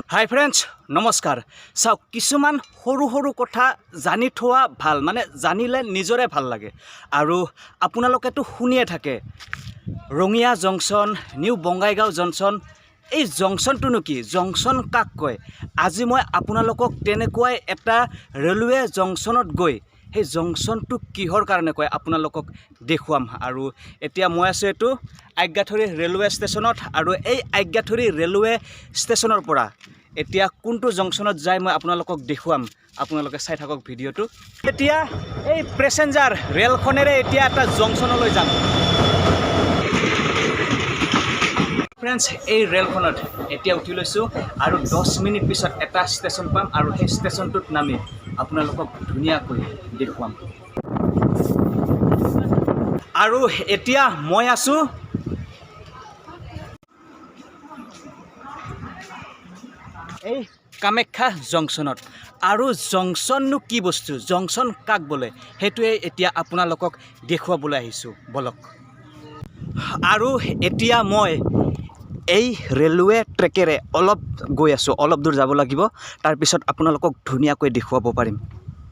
হাই friends নমস্কাৰ চাওক কিছুমান সৰু কথা জানি থোৱা ভাল মানে জানিলে নিজৰে ভাল লাগে আৰু আপোনালোকেতো শুনিয়ে থাকে Rangia junction new Bongaigaon junction এই জংচনটোনো কি জংচন কাক কয় আজি মই আপোনালোকক তেনেকুৱাই এটা ৰেলৱে জংচনত গৈ সেই জংচনটো কিহৰ কাৰণে কয় আপোনালোকক দেখুৱাম আৰু এতিয়া মই আছো এটো আজ্ঞাথৰী ৰেলৱে ষ্টেচনত আৰু এই আজ্ঞাথৰী ৰেলৱে ষ্টেচনৰ পৰা এতিয়া কোনটো জংচনত যায় মই আপোনালোকক দেখুৱাম আপোনালোকে চাই থাকক ভিডিঅটো এতিয়া এই প্যাসেঞ্জাৰ ৰেলখনেৰে এতিয়া এটা জংচনলৈ যাম ফ্ৰেণ্ডছ এই ৰেলখনত এতিয়া উঠি লৈছো আৰু 10 মিনিট পিছত এটা ষ্টেচন পাম আৰু সেই ষ্টেচনটোত নামি আপোনালোকক ধুনীয়াকৈ দেখুৱাম আৰু এতিয়া মই আছো এই কামাখ্যা জংচনত আৰু জংচননো কি বস্তু জংচন কাক বলে হেতুৱে এতিয়া আপোনালোকক দেখুৱাবলৈ আহিছো বলক আৰু এতিয়া মই এই ৰেলৱে ট্ৰেকেৰে অলপ গৈ আছো অলপ দূৰ যাব লাগিব তাৰ পিছত আপোনালোকক ধুনীয়াকৈ দেখুৱাব পাৰিম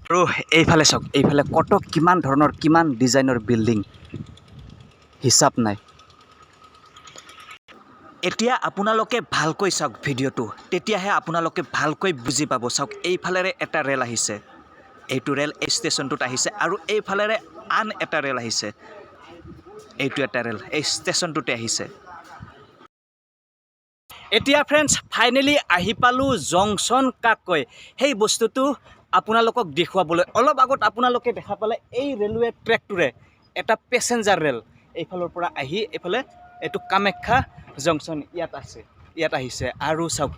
আৰু এইফালে চাওক এইফালে কত কিমান ধৰণৰ কিমান ডিজাইনৰ বিল্ডিং হিচাপ নাই এতিয়া আপোনালোকে ভালকৈ চাওক ভিডিঅটো তেতিয়াহে আপোনালোকে ভালকৈ বুজি পাব চাওক এইফালেৰে এটা ৰেল আহিছে এইটো ৰেল এই ষ্টেচনটোত আহিছে আৰু এইফালেৰে আন এটা ৰেল আহিছে এইটো এটা ৰেল এই ষ্টেচনটোতে আহিছে এতিয়া ফ্ৰেণ্ডছ ফাইনেলি আহি পালো জংচন কাক কয় সেই বস্তুটো আপোনালোকক দেখুৱাবলৈ অলপ আগত আপোনালোকে দেখা পালে এই ৰেলৱে ট্ৰেকটোৰে এটা প্যাসেঞ্জাৰ ৰেল এইফালৰ পৰা আহি এইফালে এটো কামাখ্যা জংচন ইয়াত আহিছে আৰু চাওক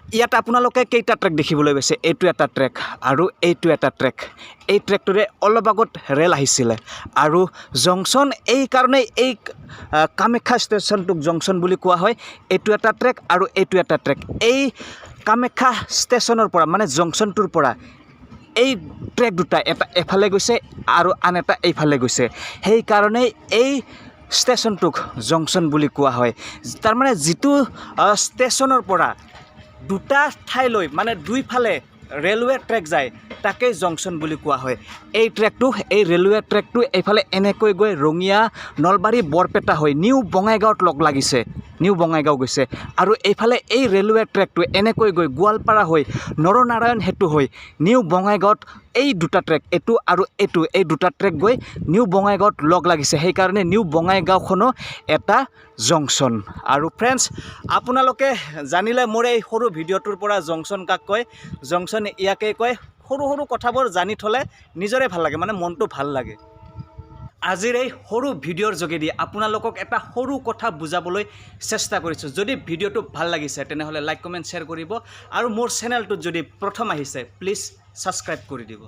ইয়াত আপোনালোকে কেইটা ট্ৰেক দেখিবলৈ পাইছে এইটো এটা ট্ৰেক আৰু এইটো এটা ট্ৰেক এই ট্ৰেকটোৰে অলপ আগত ৰেল আহিছিলে আৰু জংচন এই কাৰণে এই কামাখ্যা ষ্টেচনটোক জংচন বুলি কোৱা হয় এইটো এটা ট্ৰেক আৰু এইটো এটা ট্ৰেক এই কামাখ্যা ষ্টেচনৰ পৰা মানে জংচনটোৰ পৰা এই ট্ৰেক দুটা এটা এফালে গৈছে আৰু আন এটা এইফালে গৈছে সেই কাৰণে এই ষ্টেচনটোক জংচন বুলি কোৱা হয় তাৰ মানে যিটো ষ্টেচনৰ পৰা দুটা ঠাইলৈ মানে দুইফালে ৰেলৱে ট্ৰেক যায় তাকে জংচন বুলি কোৱা হয় এই ট্ৰেকটো এই ৰেলৱে ট্ৰেকটো এইফালে এনেকৈ গৈ ৰঙিয়া নলবাৰী বৰপেটা হৈ নিউ বঙাইগাঁৱত লগ লাগিছে নিউ বঙাইগাঁও গৈছে আৰু এইফালে এই ৰেলৱে ট্ৰেকটো এনেকৈ গৈ গোৱালপাৰা হৈ নৰনাৰায়ণ হেতু হৈ নিউ বঙাইগাঁৱত এই দুটা ট্ৰেক এটো আৰু এটো এই দুটা ট্ৰেক গৈ নিউ বঙাইগাঁৱত লগ লাগিছে সেই কাৰণে নিউ বঙাইগাঁওখনো এটা জংচন আৰু ফ্ৰেণ্ডছ আপোনালোকে জানিলে মোৰ এই সৰু ভিডিঅ'টোৰ পৰা জংচন কাক কয় জংচন ইয়াকে কয় সৰু কথাবোৰ জানি থলে নিজৰে ভাল লাগে মানে মনটো ভাল লাগে আজিৰ এই সৰু ভিডিঅ'ৰ যোগেদি আপোনালোকক এটা সৰু কথা বুজাবলৈ চেষ্টা কৰিছোঁ যদি ভিডিঅ'টো ভাল লাগিছে তেনেহ'লে লাইক কমেণ্ট শ্বেয়াৰ কৰিব আৰু মোৰ চেনেলটোত যদি প্ৰথম আহিছে প্লিজ সাবস্ক্ৰাইব কৰি দিব